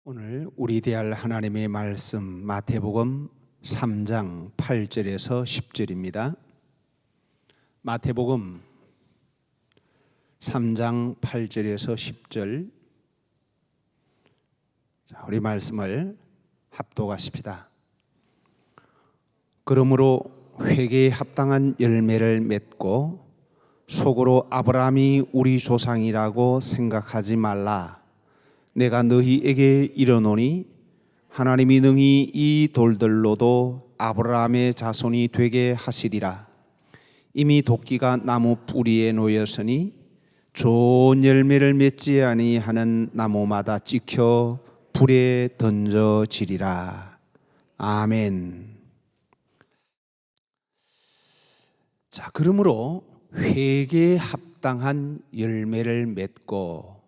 오늘 우리 대할 하나님의 말씀 마태복음 3장 8절에서 10절입니다. 마태복음 3장 8절에서 10절. 우리 말씀을 합독하십시다. 그러므로 회개에 합당한 열매를 맺고 속으로 아브라함이 우리 조상이라고 생각하지 말라. 내가 너희에게 이르노니 하나님이 능히 이 돌들로도 아브라함의 자손이 되게 하시리라. 이미 도끼가 나무 뿌리에 놓였으니 좋은 열매를 맺지 아니하는 나무마다 찍혀 불에 던져지리라. 아멘. 자, 그러므로 회개에 합당한 열매를 맺고,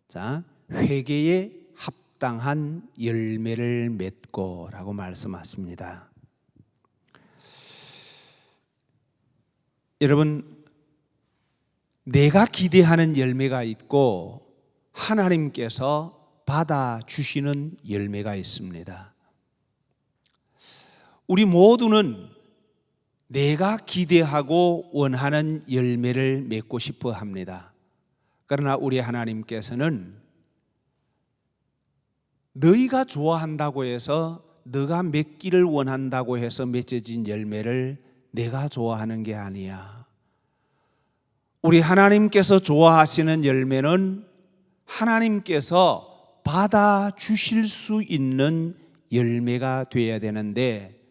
자, 회개에 합당한 열매를 맺고 라고 말씀하십니다. 여러분, 내가 기대하는 열매가 있고 하나님께서 받아주시는 열매가 있습니다. 우리 모두는 내가 기대하고 원하는 열매를 맺고 싶어 합니다. 그러나 우리 하나님께서는 너희가 좋아한다고 해서, 너가 맺기를 원한다고 해서 맺어진 열매를 내가 좋아하는 게 아니야. 우리 하나님께서 좋아하시는 열매는 하나님께서 받아주실 수 있는 열매가 되어야 되는데,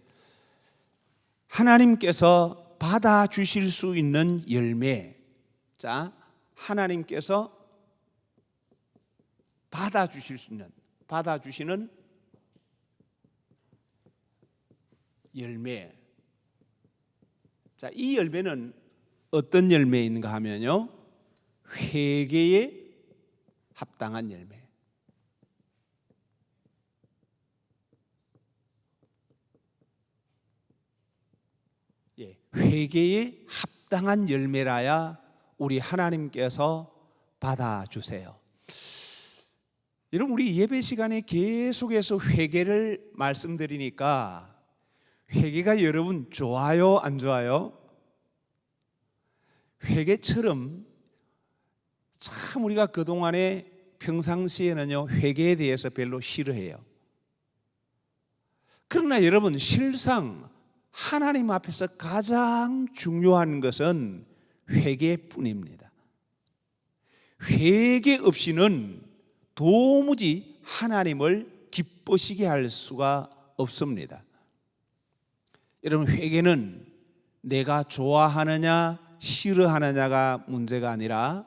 하나님께서 받아주실 수 있는 열매, 자, 하나님께서 받아주시는 열매. 자, 이 열매는 어떤 열매인가 하면요, 회개에 합당한 열매. 예, 회개에 합당한 열매라야 우리 하나님께서 받아주세요. 여러분, 우리 예배 시간에 계속해서 회개를 말씀드리니까 회개가 여러분 좋아요, 안 좋아요? 회개처럼 참 우리가 그동안에 평상시에는요, 회개에 대해서 별로 싫어해요. 그러나 여러분, 실상 하나님 앞에서 가장 중요한 것은 회개뿐입니다. 회개 없이는 도무지 하나님을 기쁘시게 할 수가 없습니다. 여러분, 회개는 내가 좋아하느냐 싫어하느냐가 문제가 아니라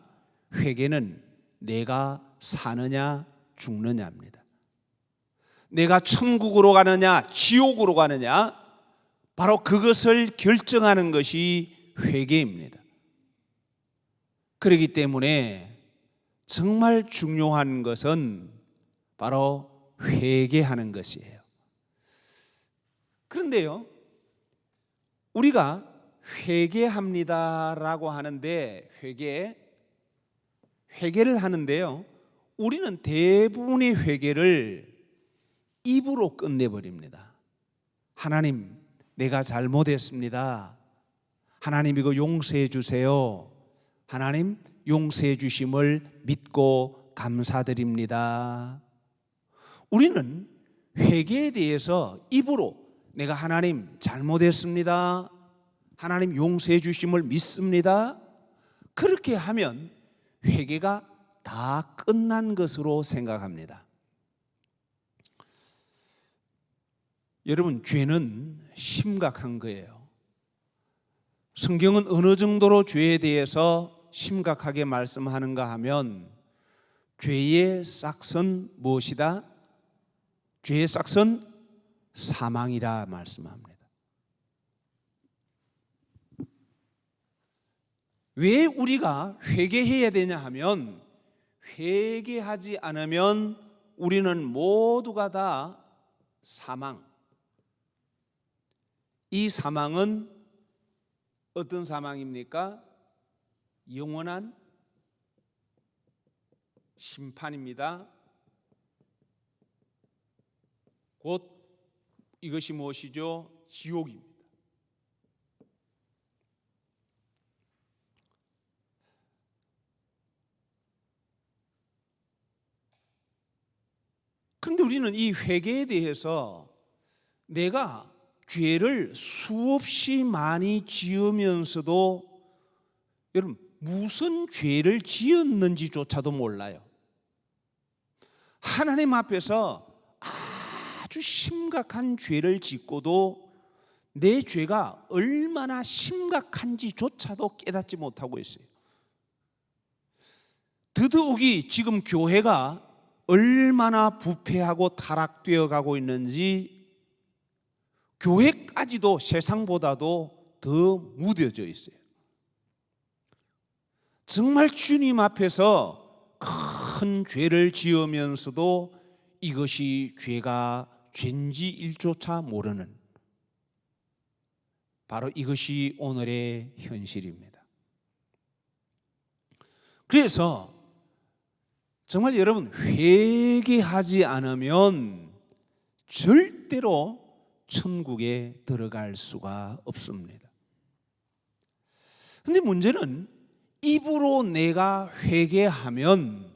회개는 내가 사느냐 죽느냐입니다. 내가 천국으로 가느냐 지옥으로 가느냐, 바로 그것을 결정하는 것이 회개입니다. 그렇기 때문에 정말 중요한 것은 바로 회개하는 것이에요. 그런데요, 우리가 회개합니다라고 하는데, 회개를 하는데요, 우리는 대부분의 회개를 입으로 끝내버립니다. 하나님, 내가 잘못했습니다. 하나님, 이거 용서해 주세요. 하나님, 용서해 주심을 믿고 감사드립니다. 우리는 회개에 대해서 입으로 내가 하나님 잘못했습니다, 하나님 용서해 주심을 믿습니다, 그렇게 하면 회개가 다 끝난 것으로 생각합니다. 여러분, 죄는 심각한 거예요. 성경은 어느 정도로 죄에 대해서 심각하게 말씀하는가 하면, 죄의 싹은 무엇이다? 죄의 싹은 사망이라 말씀합니다. 왜 우리가 회개해야 되냐 하면, 회개하지 않으면 우리는 모두가 다 사망. 이 사망은 어떤 사망입니까? 영원한 심판입니다. 곧 이것이 무엇이죠? 지옥입니다. 그런데 우리는 이 회개에 대해서 내가 죄를 수없이 많이 지으면서도 여러분 무슨 죄를 지었는지조차도 몰라요. 하나님 앞에서 아주 심각한 죄를 짓고도 내 죄가 얼마나 심각한지조차도 깨닫지 못하고 있어요. 더더욱이 지금 교회가 얼마나 부패하고 타락되어 가고 있는지 교회까지도 세상보다도 더 무뎌져 있어요. 정말 주님 앞에서 큰 죄를 지으면서도 이것이 죄가 죄인지 일조차 모르는, 바로 이것이 오늘의 현실입니다. 그래서 정말 여러분, 회개하지 않으면 절대로 천국에 들어갈 수가 없습니다. 그런데 문제는 입으로 내가 회개하면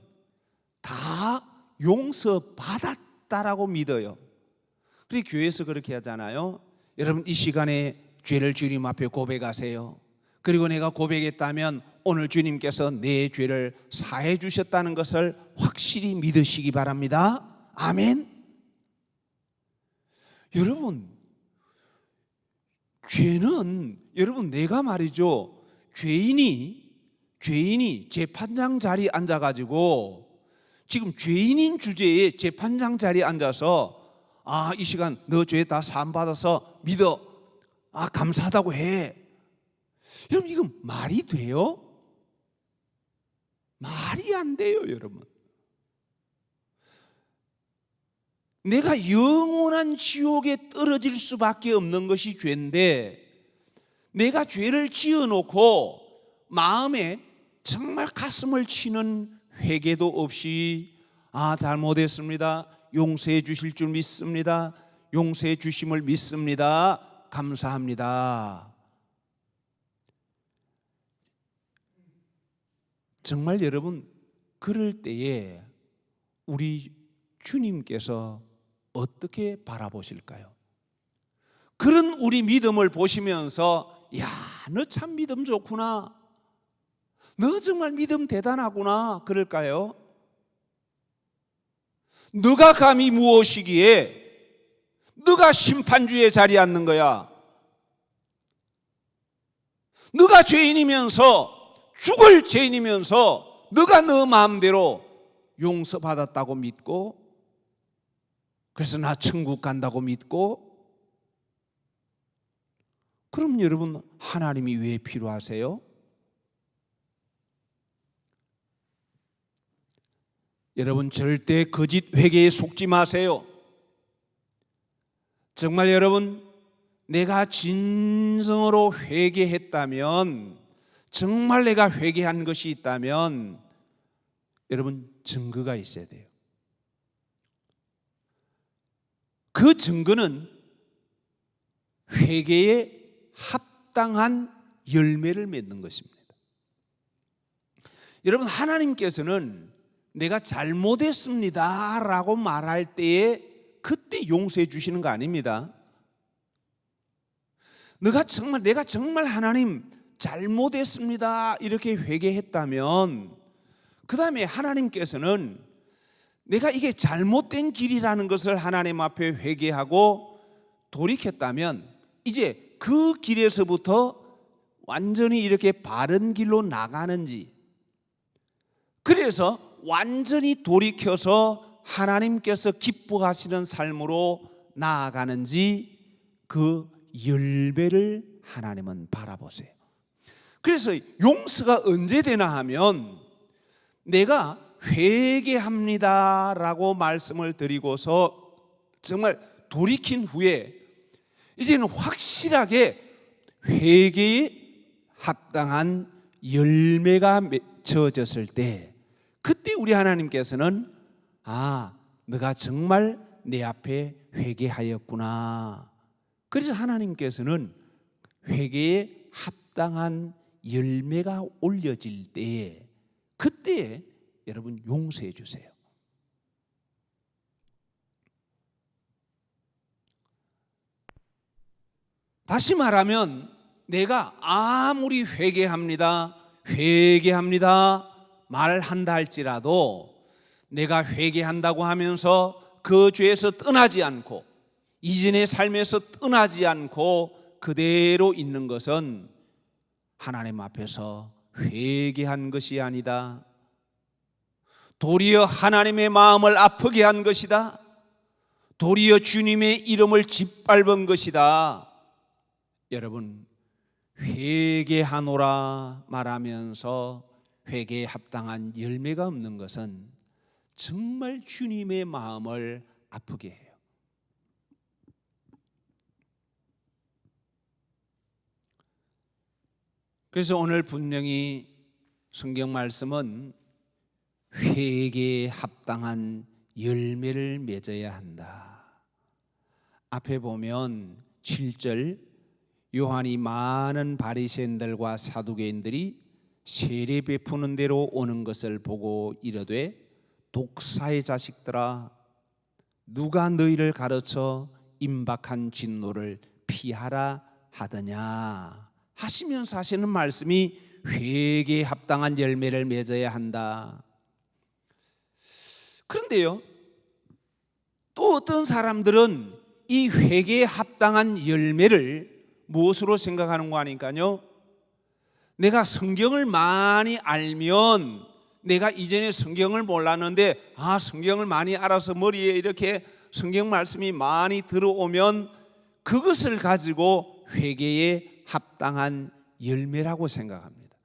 다 용서받았다라고 믿어요. 그리고 교회에서 그렇게 하잖아요. 여러분, 이 시간에 죄를 주님 앞에 고백하세요. 그리고 내가 고백했다면 오늘 주님께서 내 죄를 사해 주셨다는 것을 확실히 믿으시기 바랍니다. 아멘. 여러분, 죄는 여러분 내가 말이죠, 죄인이 재판장 자리에 앉아가지고 지금 죄인인 주제에 재판장 자리에 앉아서 이 시간 너 죄 다 사함받아서 믿어, 감사하다고 해. 여러분, 이건 말이 돼요? 말이 안 돼요, 여러분. 내가 영원한 지옥에 떨어질 수밖에 없는 것이 죄인데, 내가 죄를 지어놓고 마음에 정말 가슴을 치는 회개도 없이 잘못했습니다, 용서해 주실 줄 믿습니다, 용서해 주심을 믿습니다, 감사합니다. 정말 여러분, 그럴 때에 우리 주님께서 어떻게 바라보실까요? 그런 우리 믿음을 보시면서 야, 너 참 믿음 좋구나, 너 정말 믿음 대단하구나 그럴까요? 너가 감히 무엇이기에 너가 심판주의 자리에 앉는 거야? 너가 죄인이면서, 죽을 죄인이면서 너가 너 마음대로 용서받았다고 믿고, 그래서 나 천국 간다고 믿고, 그럼 여러분, 하나님이 왜 필요하세요? 여러분, 절대 거짓 회개에 속지 마세요. 정말 여러분, 내가 진정으로 회개했다면, 정말 내가 회개한 것이 있다면 여러분, 증거가 있어야 돼요. 그 증거는 회개에 합당한 열매를 맺는 것입니다. 여러분, 하나님께서는 내가 잘못했습니다 라고 말할 때에 그때 용서해 주시는 거 아닙니다. 내가 정말 하나님 잘못했습니다 이렇게 회개했다면, 그 다음에 하나님께서는 내가 이게 잘못된 길이라는 것을 하나님 앞에 회개하고 돌이켰다면, 이제 그 길에서부터 완전히 이렇게 바른 길로 나가는지, 그래서 완전히 돌이켜서 하나님께서 기뻐하시는 삶으로 나아가는지, 그 열매를 하나님은 바라보세요. 그래서 용서가 언제 되나 하면, 내가 회개합니다 라고 말씀을 드리고서 정말 돌이킨 후에 이제는 확실하게 회개에 합당한 열매가 맺혀졌을 때, 그때 우리 하나님께서는 너가 정말 내 앞에 회개하였구나. 그래서 하나님께서는 회개에 합당한 열매가 올려질 때에 그때에 여러분 용서해 주세요. 다시 말하면 내가 아무리 회개합니다 말한다 할지라도 내가 회개한다고 하면서 그 죄에서 떠나지 않고 이전의 삶에서 떠나지 않고 그대로 있는 것은 하나님 앞에서 회개한 것이 아니다. 도리어 하나님의 마음을 아프게 한 것이다. 도리어 주님의 이름을 짓밟은 것이다. 여러분, 회개하노라 말하면서 회개에 합당한 열매가 없는 것은 정말 주님의 마음을 아프게 해요. 그래서 오늘 분명히 성경 말씀은 회개에 합당한 열매를 맺어야 한다. 앞에 보면 7절 요한이 많은 바리새인들과 사두개인들이 세례 베푸는 대로 오는 것을 보고 이르되 독사의 자식들아 누가 너희를 가르쳐 임박한 진노를 피하라 하더냐 하시면서 하시는 말씀이 회개에 합당한 열매를 맺어야 한다. 그런데요, 또 어떤 사람들은 이 회개에 합당한 열매를 무엇으로 생각하는 거 아닐까요? 내가 성경을 많이 알면, 내가 이전에 성경을 몰랐는데 성경을 많이 알아서 머리에 이렇게 성경 말씀이 많이 들어오면 그것을 가지고 회개에 합당한 열매라고 생각합니다.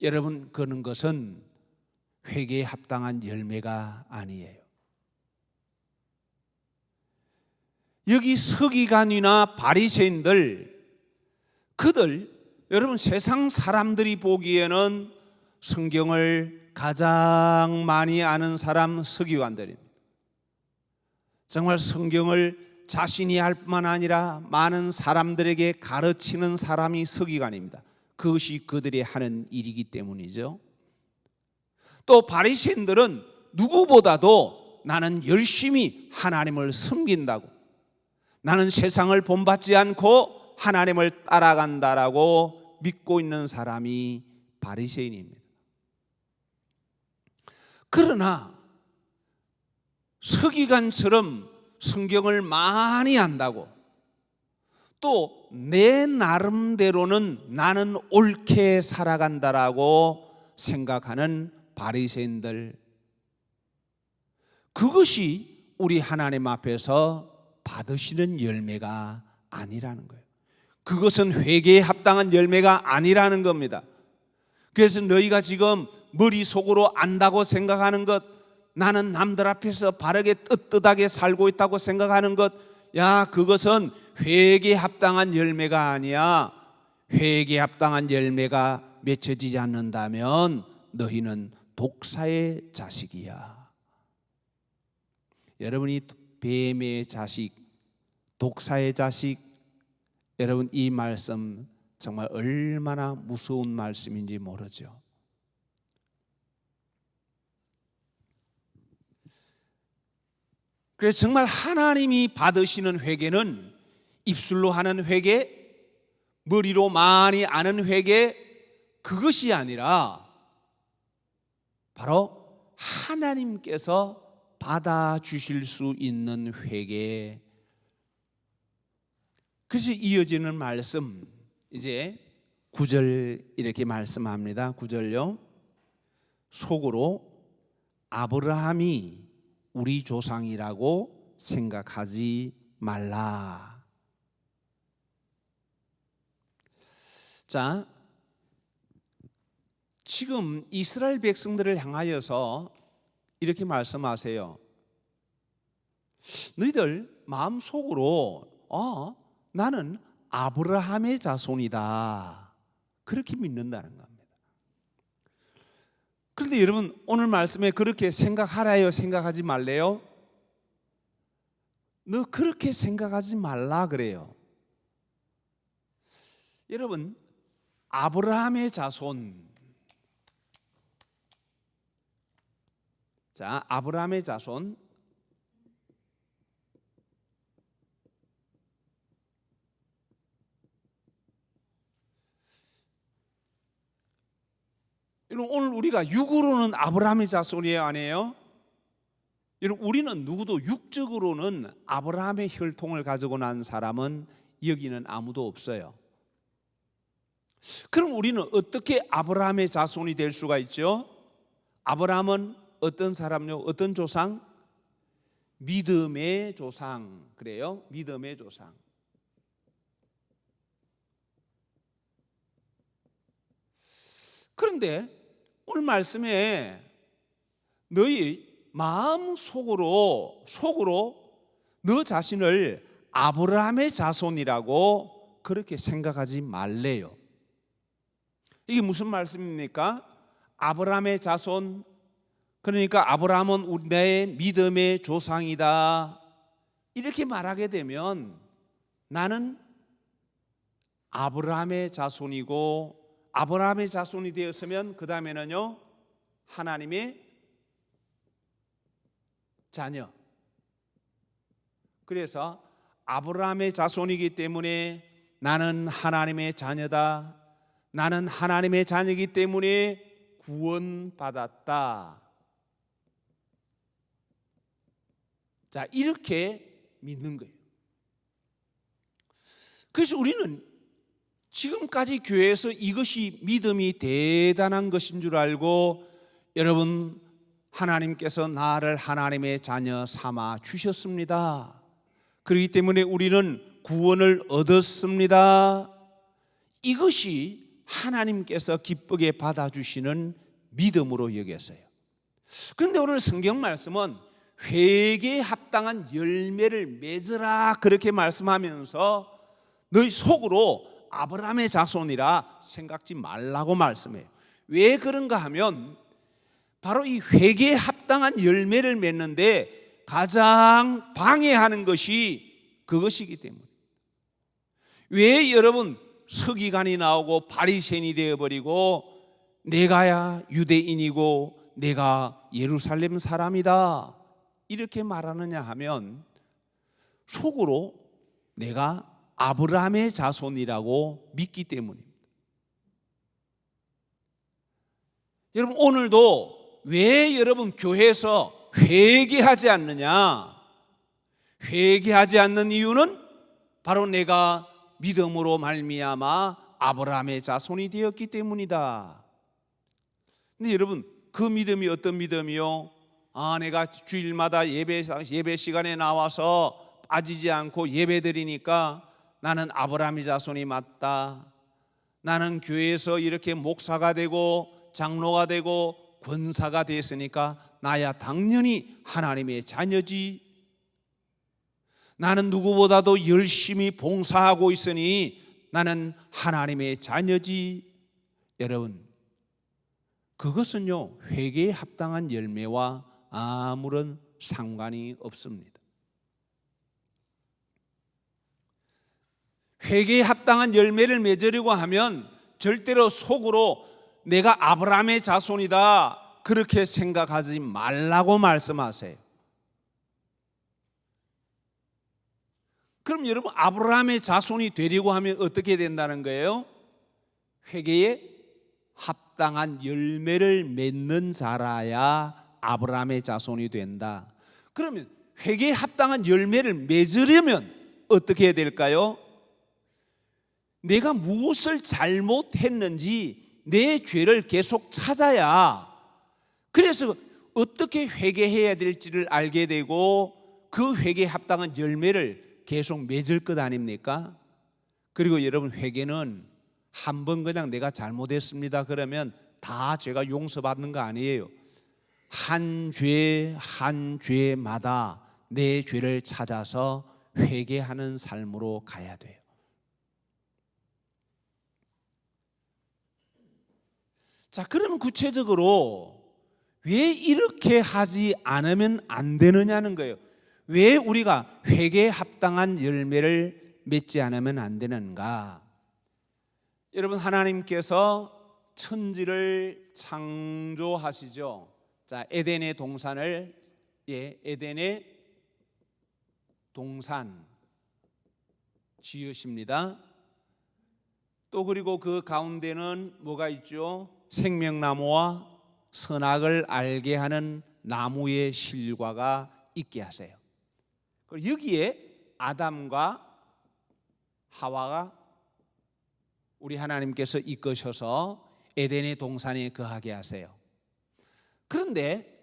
여러분, 그런 것은 회개에 합당한 열매가 아니에요. 여기 서기관이나 바리새인들, 그들 여러분 세상 사람들이 보기에는 성경을 가장 많이 아는 사람 서기관들입니다. 정말 성경을 자신이 알 뿐만 아니라 많은 사람들에게 가르치는 사람이 서기관입니다. 그것이 그들이 하는 일이기 때문이죠. 또 바리새인들은 누구보다도 나는 열심히 하나님을 섬긴다고, 나는 세상을 본받지 않고 하나님을 따라간다라고 믿고 있는 사람이 바리새인입니다. 그러나 서기관처럼 성경을 많이 안다고, 또 내 나름대로는 나는 옳게 살아간다라고 생각하는 바리새인들, 그것이 우리 하나님 앞에서 받으시는 열매가 아니라는 거예요. 그것은 회개에 합당한 열매가 아니라는 겁니다. 그래서 너희가 지금 머릿속으로 안다고 생각하는 것, 나는 남들 앞에서 바르게 떳떳하게 살고 있다고 생각하는 것, 그것은 회개에 합당한 열매가 아니야. 회개에 합당한 열매가 맺혀지지 않는다면 너희는 독사의 자식이야. 여러분이 뱀의 자식, 독사의 자식, 여러분 이 말씀 정말 얼마나 무서운 말씀인지 모르죠. 그래서 정말 하나님이 받으시는 회개는 입술로 하는 회개, 머리로 많이 아는 회개, 그것이 아니라 바로 하나님께서 받아주실 수 있는 회개. 그래서 이어지는 말씀, 이제 9절 이렇게 말씀합니다. 9절요. 속으로 아브라함이 우리 조상이라고 생각하지 말라. 자, 지금 이스라엘 백성들을 향하여서 이렇게 말씀하세요. 너희들 마음속으로 나는 아브라함의 자손이다, 그렇게 믿는다는 겁니다. 그런데 여러분, 오늘 말씀에 그렇게 생각하라요, 생각하지 말래요? 너 그렇게 생각하지 말라 그래요. 여러분, 아브라함의 자손. 자, 아브라함의 자손. 여러분, 오늘 우리가 육으로는 아브라함의 자손이에요, 아니에요? 여러분, 우리는 누구도 육적으로는 아브라함의 혈통을 가지고 난 사람은 여기는 아무도 없어요. 그럼 우리는 어떻게 아브라함의 자손이 될 수가 있죠? 아브라함은 어떤 사람요? 어떤 조상? 믿음의 조상. 그래요? 믿음의 조상. 그런데 오늘 말씀에 너희 마음 속으로 너 자신을 아브라함의 자손이라고 그렇게 생각하지 말래요. 이게 무슨 말씀입니까? 아브라함의 자손, 그러니까 아브라함은 내 믿음의 조상이다, 이렇게 말하게 되면 나는 아브라함의 자손이고, 아브라함의 자손이 되었으면 그 다음에는요, 하나님의 자녀. 그래서 아브라함의 자손이기 때문에 나는 하나님의 자녀다, 나는 하나님의 자녀이기 때문에 구원받았다. 자, 이렇게 믿는 거예요. 그래서 우리는 지금까지 교회에서 이것이 믿음이 대단한 것인 줄 알고, 여러분, 하나님께서 나를 하나님의 자녀 삼아 주셨습니다. 그렇기 때문에 우리는 구원을 얻었습니다. 이것이 하나님께서 기쁘게 받아주시는 믿음으로 여겼어요. 그런데 오늘 성경 말씀은 회개에 합당한 열매를 맺으라 그렇게 말씀하면서 너희 속으로 아브라함의 자손이라 생각지 말라고 말씀해요. 왜 그런가 하면 바로 이 회개에 합당한 열매를 맺는데 가장 방해하는 것이 그것이기 때문에. 왜 여러분 서기관이 나오고 바리새인이 되어버리고 내가야 유대인이고 내가 예루살렘 사람이다 이렇게 말하느냐 하면 속으로 내가 아브라함의 자손이라고 믿기 때문입니다. 여러분, 오늘도 왜 여러분 교회에서 회개하지 않느냐? 회개하지 않는 이유는 바로 내가 믿음으로 말미암아 아브라함의 자손이 되었기 때문이다. 근데 여러분, 그 믿음이 어떤 믿음이요? 내가 주일마다 예배 시간에 나와서 빠지지 않고 예배 드리니까 나는 아브라함의 자손이 맞다. 나는 교회에서 이렇게 목사가 되고 장로가 되고 권사가 됐으니까 나야 당연히 하나님의 자녀지. 나는 누구보다도 열심히 봉사하고 있으니 나는 하나님의 자녀지. 여러분, 그것은요, 회개에 합당한 열매와 아무런 상관이 없습니다. 회개에 합당한 열매를 맺으려고 하면 절대로 속으로 내가 아브라함의 자손이다 그렇게 생각하지 말라고 말씀하세요. 그럼 여러분, 아브라함의 자손이 되려고 하면 어떻게 된다는 거예요? 회개에 합당한 열매를 맺는 자라야 아브라함의 자손이 된다. 그러면 회개에 합당한 열매를 맺으려면 어떻게 해야 될까요? 내가 무엇을 잘못했는지 내 죄를 계속 찾아야, 그래서 어떻게 회개해야 될지를 알게 되고 그 회개에 합당한 열매를 계속 맺을 것 아닙니까? 그리고 여러분, 회개는 한 번 그냥 내가 잘못했습니다 그러면 다 죄가 용서받는 거 아니에요. 한 죄 한 죄마다 내 죄를 찾아서 회개하는 삶으로 가야 돼요. 자, 그러면 구체적으로 왜 이렇게 하지 않으면 안 되느냐는 거예요. 왜 우리가 회개에 합당한 열매를 맺지 않으면 안 되는가? 여러분, 하나님께서 천지를 창조하시죠. 자, 에덴의 동산을 에덴의 동산 지으십니다. 또 그리고 그 가운데는 뭐가 있죠? 생명나무와 선악을 알게 하는 나무의 실과가 있게 하세요. 그리고 여기에 아담과 하와가 우리 하나님께서 이끄셔서 에덴의 동산에 거하게 하세요. 그런데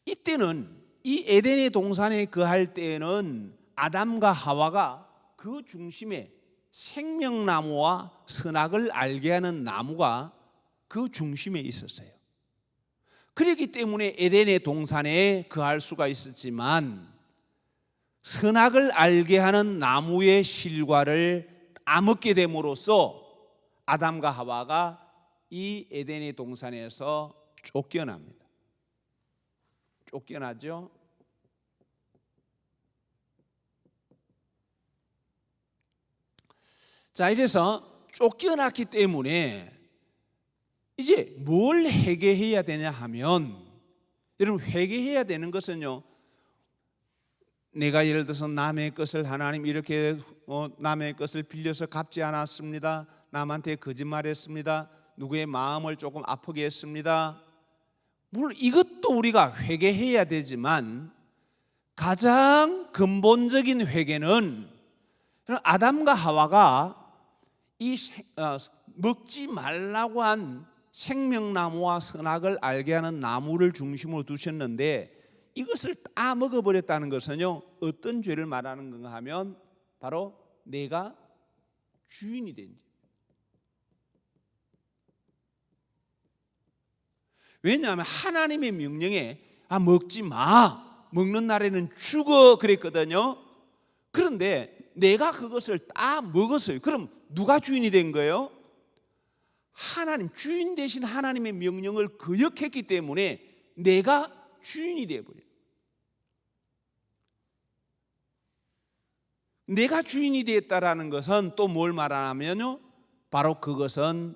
이때는 이 에덴의 동산에 거할 때에는 아담과 하와가 그 중심에 생명나무와 선악을 알게 하는 나무가 그 중심에 있었어요. 그렇기 때문에 에덴의 동산에 거할 수가 있었지만 선악을 알게 하는 나무의 실과를 따먹게 됨으로써 아담과 하와가 이 에덴의 동산에서 쫓겨납니다. 쫓겨나죠. 자, 이래서 쫓겨났기 때문에 이제 뭘 회개해야 되냐 하면, 여러분, 회개해야 되는 것은요, 내가 예를 들어서 남의 것을 하나님 이렇게 남의 것을 빌려서 갚지 않았습니다. 남한테 거짓말했습니다. 누구의 마음을 조금 아프게 했습니다. 물론 이것도 우리가 회개해야 되지만 가장 근본적인 회개는 아담과 하와가 이 먹지 말라고 한 생명나무와 선악을 알게 하는 나무를 중심으로 두셨는데 이것을 다 먹어버렸다는 것은요, 어떤 죄를 말하는 건가 하면 바로 내가 주인이 된 죄. 왜냐하면 하나님의 명령에 먹지 마, 먹는 날에는 죽어 그랬거든요. 그런데 내가 그것을 다 먹었어요. 그럼 누가 주인이 된 거예요? 하나님, 주인 대신 하나님의 명령을 거역했기 때문에 내가 주인이 되어버려요. 내가 주인이 되었다라는 것은 또 뭘 말하냐면요, 바로 그것은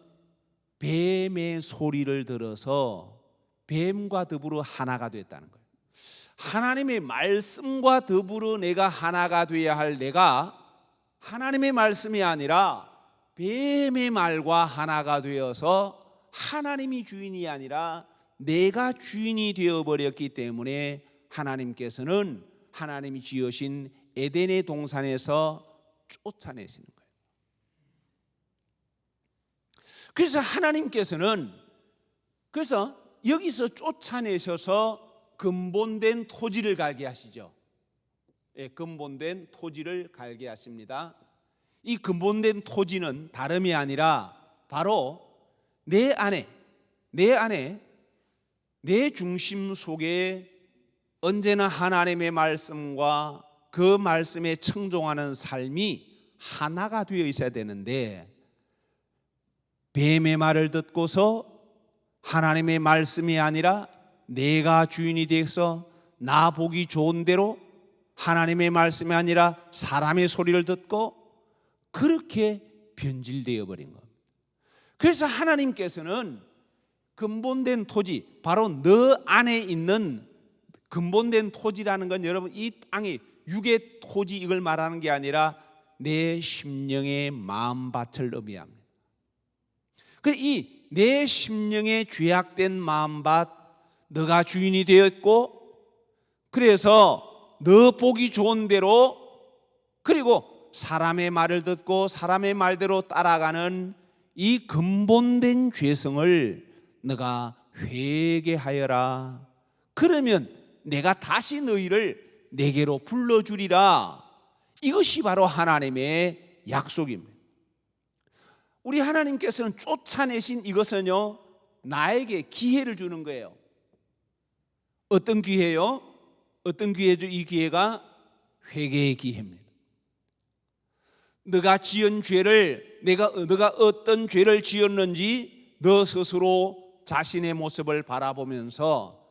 뱀의 소리를 들어서 뱀과 더불어 하나가 됐다는 거예요. 하나님의 말씀과 더불어 내가 하나가 되어야 할 내가 하나님의 말씀이 아니라 뱀의 말과 하나가 되어서 하나님이 주인이 아니라 내가 주인이 되어버렸기 때문에 하나님께서는 하나님이 지으신 에덴의 동산에서 쫓아내시는 거예요. 그래서 하나님께서는 여기서 쫓아내셔서 근본된 토지를 갈게 하시죠. 근본된 토지를 갈게 하십니다. 이 근본된 토지는 다름이 아니라 바로 내 안에 내 중심 속에 언제나 하나님의 말씀과 그 말씀에 청종하는 삶이 하나가 되어 있어야 되는데, 뱀의 말을 듣고서 하나님의 말씀이 아니라 내가 주인이 되어서 나 보기 좋은 대로 하나님의 말씀이 아니라 사람의 소리를 듣고 그렇게 변질되어 버린 겁니다. 그래서 하나님께서는 근본된 토지, 바로 너 안에 있는 근본된 토지라는 건 여러분 이 땅의 육의 토지 이걸 말하는 게 아니라 내 심령의 마음밭을 의미합니다. 그래서 이 내 심령의 죄악된 마음밭, 너가 주인이 되었고, 그래서 너 보기 좋은 대로, 그리고 사람의 말을 듣고 사람의 말대로 따라가는 이 근본된 죄성을 너가 회개하여라. 그러면 내가 다시 너희를 내게로 불러주리라. 이것이 바로 하나님의 약속입니다. 우리 하나님께서는 쫓아내신 이것은요, 나에게 기회를 주는 거예요. 어떤 기회요? 어떤 기회죠? 이 기회가 회개의 기회입니다. 너가 지은 죄를, 너가 어떤 죄를 지었는지 너 스스로 자신의 모습을 바라보면서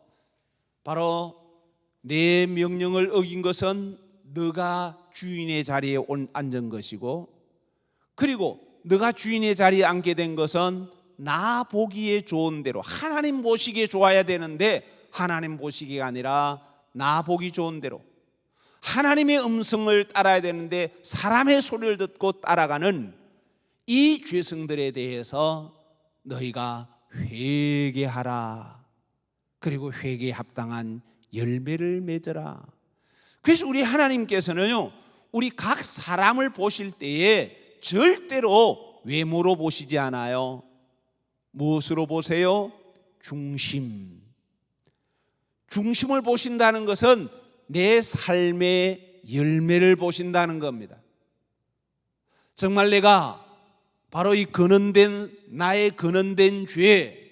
바로 내 명령을 어긴 것은 너가 주인의 자리에 앉은 것이고, 그리고 너가 주인의 자리에 앉게 된 것은 나 보기에 좋은 대로, 하나님 보시기에 좋아야 되는데 하나님 보시기가 아니라 나 보기 좋은 대로, 하나님의 음성을 따라야 되는데 사람의 소리를 듣고 따라가는 이 죄성들에 대해서 너희가 회개하라. 그리고 회개에 합당한 열매를 맺어라. 그래서 우리 하나님께서는요, 우리 각 사람을 보실 때에 절대로 외모로 보시지 않아요. 무엇으로 보세요? 중심을 보신다는 것은 내 삶의 열매를 보신다는 겁니다. 정말 내가 바로 이 나의 근원된 죄,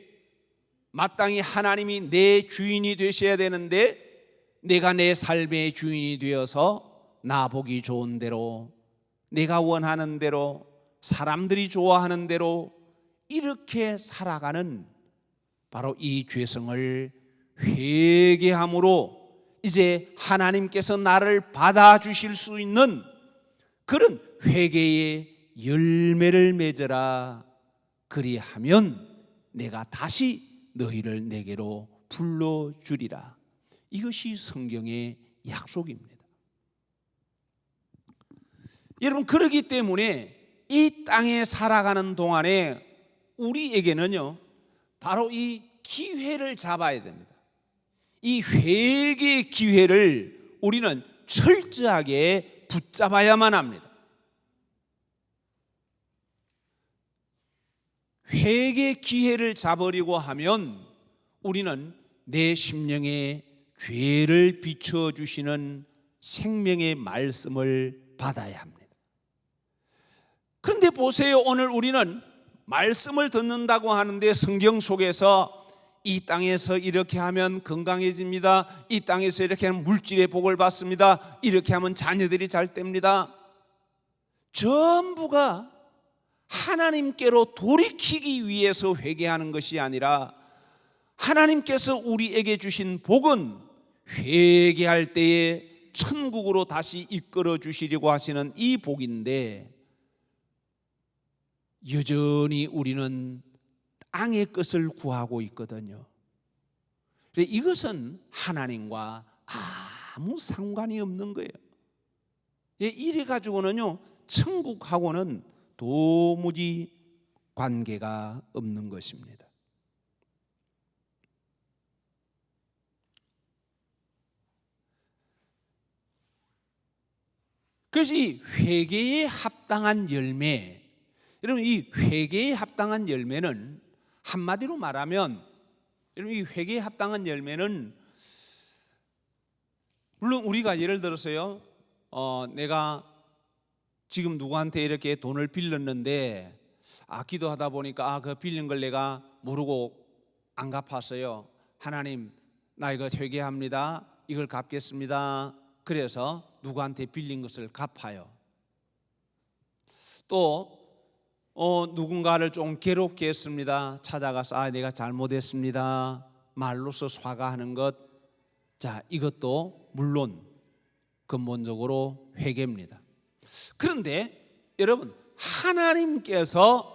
마땅히 하나님이 내 주인이 되셔야 되는데 내가 내 삶의 주인이 되어서 나 보기 좋은 대로, 내가 원하는 대로, 사람들이 좋아하는 대로 이렇게 살아가는 바로 이 죄성을 회개함으로 이제 하나님께서 나를 받아주실 수 있는 그런 회개의 열매를 맺어라. 그리하면 내가 다시 너희를 내게로 불러주리라. 이것이 성경의 약속입니다. 여러분, 그렇기 때문에 이 땅에 살아가는 동안에 우리에게는요, 바로 이 기회를 잡아야 됩니다. 이 회개의 기회를 우리는 철저하게 붙잡아야만 합니다. 회개의 기회를 잡으려고 하면 우리는 내 심령에 죄를 비춰주시는 생명의 말씀을 받아야 합니다. 그런데 보세요, 오늘 우리는 말씀을 듣는다고 하는데 성경 속에서 이 땅에서 이렇게 하면 건강해집니다, 이 땅에서 이렇게 하면 물질의 복을 받습니다, 이렇게 하면 자녀들이 잘 됩니다, 전부가 하나님께로 돌이키기 위해서 회개하는 것이 아니라 하나님께서 우리에게 주신 복은 회개할 때에 천국으로 다시 이끌어 주시려고 하시는 이 복인데, 여전히 우리는 땅의 것을 구하고 있거든요. 이것은 하나님과 아무 상관이 없는 거예요. 이래 가지고는요, 천국하고는 도무지 관계가 없는 것입니다. 그래서 이 회개에 합당한 열매, 여러분, 이 회개에 합당한 열매는 한마디로 말하면, 여러분, 이 회개에 합당한 열매는, 물론 우리가 예를 들어서요, 내가 지금 누구한테 이렇게 돈을 빌렸는데 기도하다 보니까 그 빌린 걸 내가 모르고 안 갚았어요. 하나님, 나 이거 회개합니다, 이걸 갚겠습니다. 그래서 누구한테 빌린 것을 갚아요. 또 누군가를 좀 괴롭게 했습니다. 찾아가서 내가 잘못했습니다, 말로서 사과하는 것, 자, 이것도 물론 근본적으로 회개입니다. 그런데 여러분, 하나님께서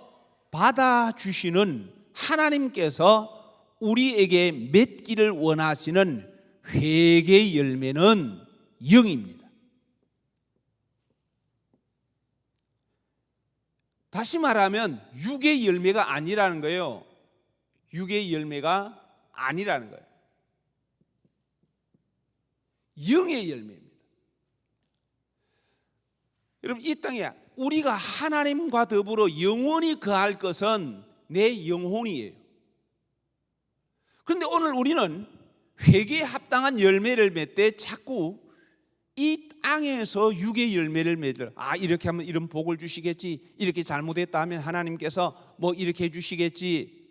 받아주시는, 하나님께서 우리에게 맺기를 원하시는 회개의 열매는 영입니다. 다시 말하면 육의 열매가 아니라는 거예요. 육의 열매가 아니라는 거예요. 영의 열매입니다. 여러분, 이 땅에 우리가 하나님과 더불어 영원히 거할 것은 내 영혼이에요. 그런데 오늘 우리는 회개에 합당한 열매를 맺되 자꾸 이 땅에서 육의 열매를 맺을, 이렇게 하면 이런 복을 주시겠지, 이렇게 잘못했다 하면 하나님께서 뭐 이렇게 해주시겠지.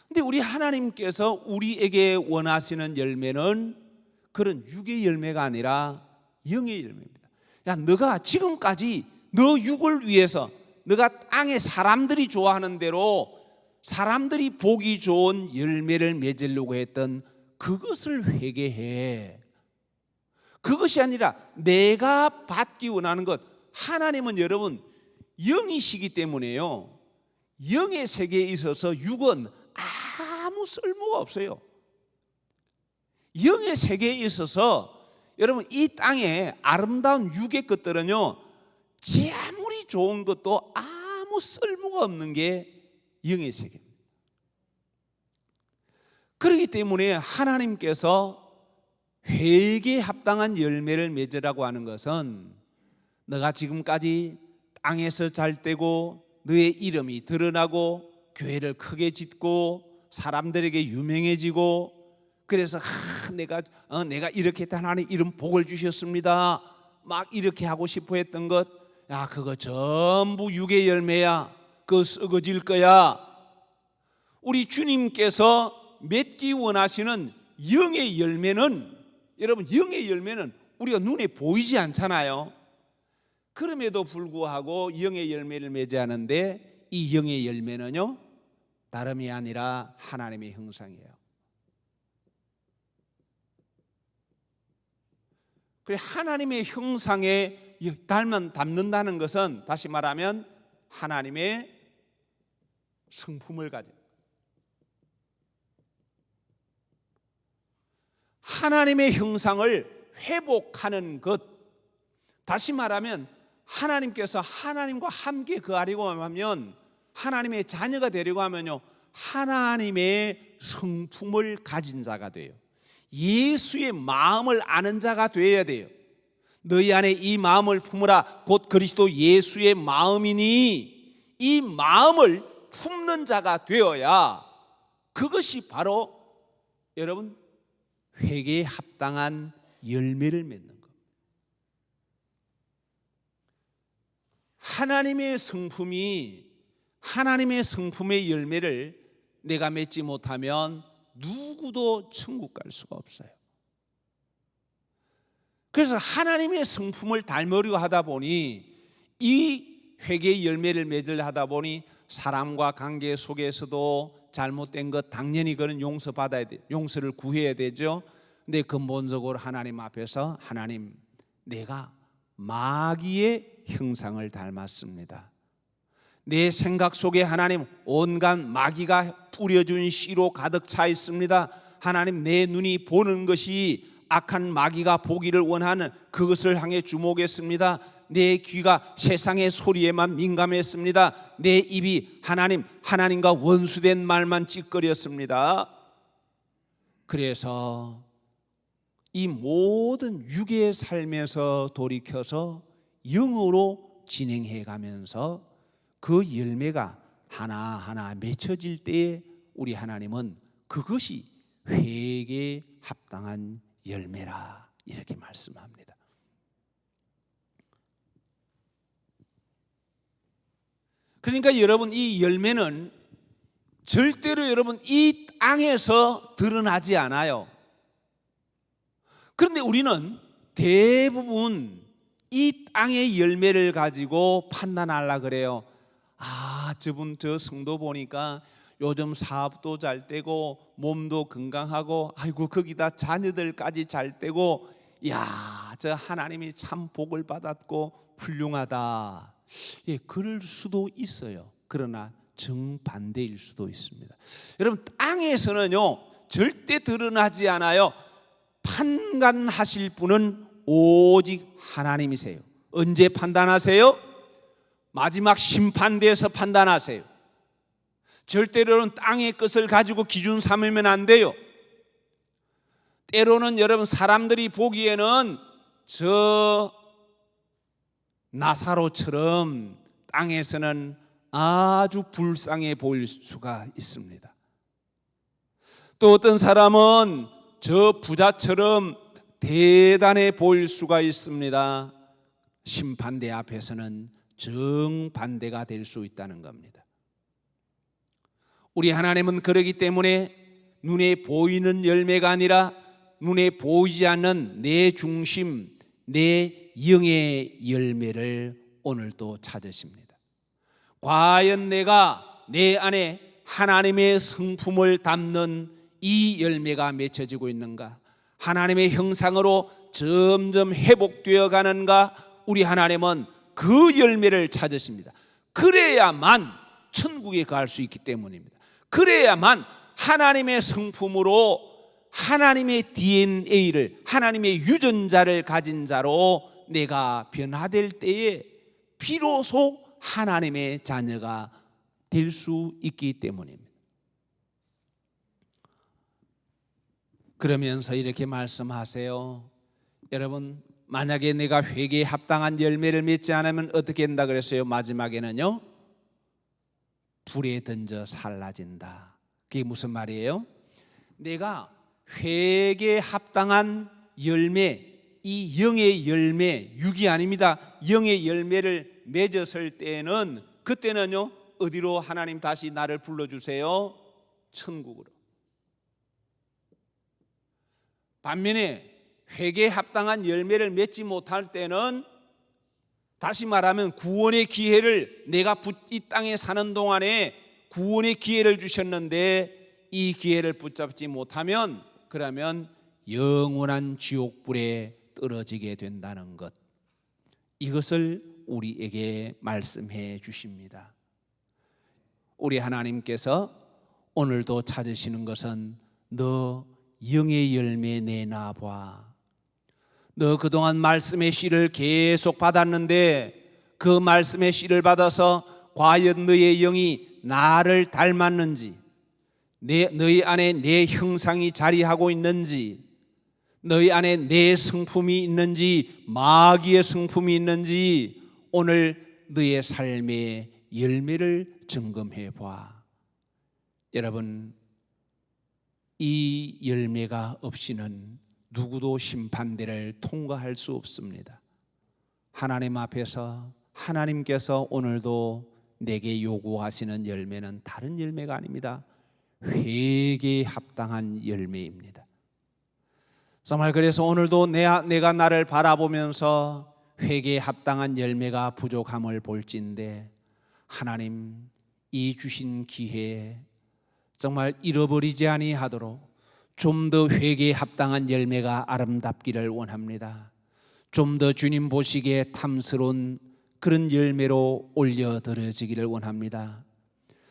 근데 우리 하나님께서 우리에게 원하시는 열매는 그런 육의 열매가 아니라 영의 열매입니다. 야, 너가 지금까지 너 육을 위해서, 너가 땅에 사람들이 좋아하는 대로 사람들이 보기 좋은 열매를 맺으려고 했던 그것을 회개해. 그것이 아니라 내가 받기 원하는 것. 하나님은 여러분 영이시기 때문에요, 영의 세계에 있어서 육은 아무 쓸모가 없어요. 영의 세계에 있어서 여러분 이 땅에 아름다운 육의 것들은요, 제 아무리 좋은 것도 아무 쓸모가 없는 게 영의 세계입니다. 그렇기 때문에 하나님께서 회개에 합당한 열매를 맺으라고 하는 것은, 너가 지금까지 땅에서 잘 되고 너의 이름이 드러나고 교회를 크게 짓고 사람들에게 유명해지고, 그래서 내가 이렇게 했다, 하나님 이런 복을 주셨습니다, 막 이렇게 하고 싶어 했던 것, 야 그거 전부 육의 열매야. 그거 썩어질 거야. 우리 주님께서 맺기 원하시는 영의 열매는, 여러분 영의 열매는 우리가 눈에 보이지 않잖아요. 그럼에도 불구하고 영의 열매를 맺어야 하는데, 이 영의 열매는요 다름이 아니라 하나님의 형상이에요. 그래, 하나님의 형상에 담는다는 것은, 다시 말하면 하나님의 성품을 가진, 하나님의 형상을 회복하는 것. 다시 말하면 하나님께서 하나님과 함께 거하려고 하면, 하나님의 자녀가 되려고 하면요, 하나님의 성품을 가진 자가 돼요. 예수의 마음을 아는 자가 되어야 돼요. 너희 안에 이 마음을 품으라, 곧 그리스도 예수의 마음이니, 이 마음을 품는 자가 되어야, 그것이 바로 여러분 회개에 합당한 열매를 맺는 것. 하나님의 성품의 열매를 내가 맺지 못하면 누구도 천국 갈 수가 없어요. 그래서 하나님의 성품을 닮으려고 하다 보니, 이 회개의 열매를 맺으려 하다 보니, 사람과 관계 속에서도 잘못된 것 당연히 그는 용서받아야 돼, 용서를 구해야 되죠. 근데 근본적으로 하나님 앞에서, 하나님 내가 마귀의 형상을 닮았습니다. 내 생각 속에 하나님 온갖 마귀가 뿌려준 씨로 가득 차 있습니다. 하나님 내 눈이 보는 것이 악한 마귀가 보기를 원하는 그것을 향해 주목했습니다. 내 귀가 세상의 소리에만 민감했습니다. 내 입이 하나님과 원수된 말만 찌꺼렸습니다. 그래서 이 모든 육의 삶에서 돌이켜서 영으로 진행해 가면서 그 열매가 하나하나 맺혀질 때에 우리 하나님은 그것이 회개에 합당한 열매라, 이렇게 말씀합니다. 그러니까 여러분, 이 열매는 절대로 여러분 이 땅에서 드러나지 않아요. 그런데 우리는 대부분 이 땅의 열매를 가지고 판단하려고 그래요. 저분 저 성도 보니까 요즘 사업도 잘 되고 몸도 건강하고, 아이고 거기다 자녀들까지 잘 되고, 야, 저 하나님이 참 복을 받았고 훌륭하다. 예, 그럴 수도 있어요. 그러나 정반대일 수도 있습니다. 여러분, 땅에서는요 절대 드러나지 않아요. 판단하실 분은 오직 하나님이세요. 언제 판단하세요? 마지막 심판대에서 판단하세요. 절대로는 땅의 것을 가지고 기준 삼으면 안 돼요. 때로는 여러분 사람들이 보기에는 저 나사로처럼 땅에서는 아주 불쌍해 보일 수가 있습니다. 또 어떤 사람은 저 부자처럼 대단해 보일 수가 있습니다. 심판대 앞에서는 정반대가 될 수 있다는 겁니다. 우리 하나님은 그러기 때문에 눈에 보이는 열매가 아니라 눈에 보이지 않는 내 중심, 내 영의 열매를 오늘도 찾으십니다. 과연 내가 내 안에 하나님의 성품을 담는 이 열매가 맺혀지고 있는가? 하나님의 형상으로 점점 회복되어 가는가? 우리 하나님은 그 열매를 찾으십니다. 그래야만 천국에 갈 수 있기 때문입니다. 그래야만 하나님의 성품으로 하나님의 DNA를, 하나님의 유전자를 가진 자로 내가 변화될 때에 비로소 하나님의 자녀가 될 수 있기 때문입니다. 그러면서 이렇게 말씀하세요. 여러분, 만약에 내가 회개에 합당한 열매를 맺지 않으면 어떻게 된다 그랬어요? 마지막에는요, 불에 던져 살라진다. 그게 무슨 말이에요? 내가 회개에 합당한 열매, 이 영의 열매, 육이 아닙니다. 영의 열매를 맺었을 때는, 그때는요, 어디로 하나님 다시 나를 불러주세요? 천국으로. 반면에 회개에 합당한 열매를 맺지 못할 때는, 다시 말하면 구원의 기회를, 내가 이 땅에 사는 동안에 구원의 기회를 주셨는데 이 기회를 붙잡지 못하면, 그러면 영원한 지옥불에 떨어지게 된다는 것, 이것을 우리에게 말씀해 주십니다. 우리 하나님께서 오늘도 찾으시는 것은, 너 영의 열매 내놔봐. 너 그동안 말씀의 씨를 계속 받았는데 그 말씀의 씨를 받아서 과연 너의 영이 나를 닮았는지, 너희 안에 내 형상이 자리하고 있는지, 너희 안에 내 성품이 있는지, 마귀의 성품이 있는지 오늘 너의 삶의 열매를 점검해 봐. 여러분, 이 열매가 없이는 누구도 심판대를 통과할 수 없습니다. 하나님 앞에서 하나님께서 오늘도 내게 요구하시는 열매는 다른 열매가 아닙니다. 회개에 합당한 열매입니다. 정말 그래서 오늘도 내가 나를 바라보면서 회개에 합당한 열매가 부족함을 볼진데, 하나님 이 주신 기회에 정말 잃어버리지 아니하도록 좀 더 회개에 합당한 열매가 아름답기를 원합니다. 좀 더 주님 보시기에 탐스러운 그런 열매로 올려드려지기를 원합니다.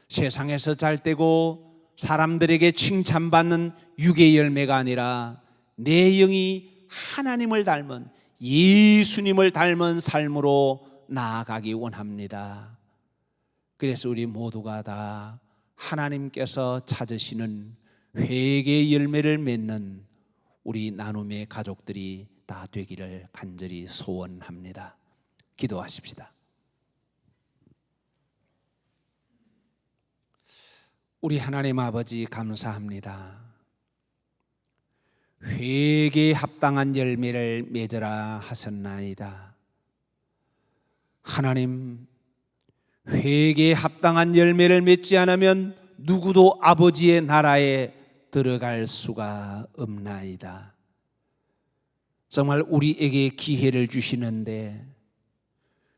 세상에서 잘되고 사람들에게 칭찬받는 육의 열매가 아니라 내 영이 하나님을 닮은, 예수님을 닮은 삶으로 나아가기 원합니다. 그래서 우리 모두가 다 하나님께서 찾으시는 회개의 열매를 맺는 우리 나눔의 가족들이 다 되기를 간절히 소원합니다. 기도하십시다. 우리 하나님 아버지, 감사합니다. 회개에 합당한 열매를 맺으라 하셨나이다. 하나님, 회개에 합당한 열매를 맺지 않으면 누구도 아버지의 나라에 들어갈 수가 없나이다. 정말 우리에게 기회를 주시는데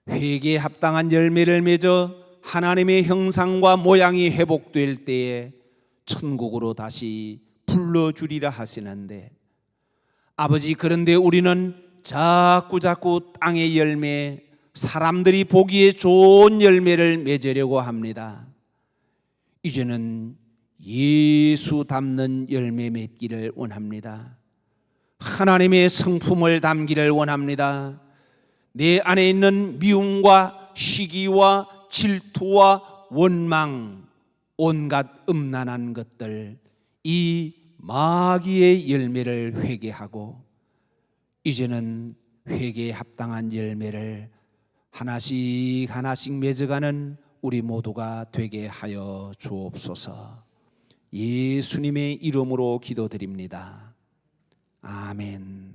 회개에 합당한 열매를 맺어 하나님의 형상과 모양이 회복될 때에 천국으로 다시 불러주리라 하시는데, 아버지, 그런데 우리는 자꾸 땅의 열매, 사람들이 보기에 좋은 열매를 맺으려고 합니다. 이제는 예수 닮는 열매 맺기를 원합니다. 하나님의 성품을 담기를 원합니다. 내 안에 있는 미움과 시기와 질투와 원망, 온갖 음란한 것들, 이 마귀의 열매를 회개하고 이제는 회개에 합당한 열매를 하나씩 맺어가는 우리 모두가 되게 하여 주옵소서. 예수님의 이름으로 기도드립니다. 아멘.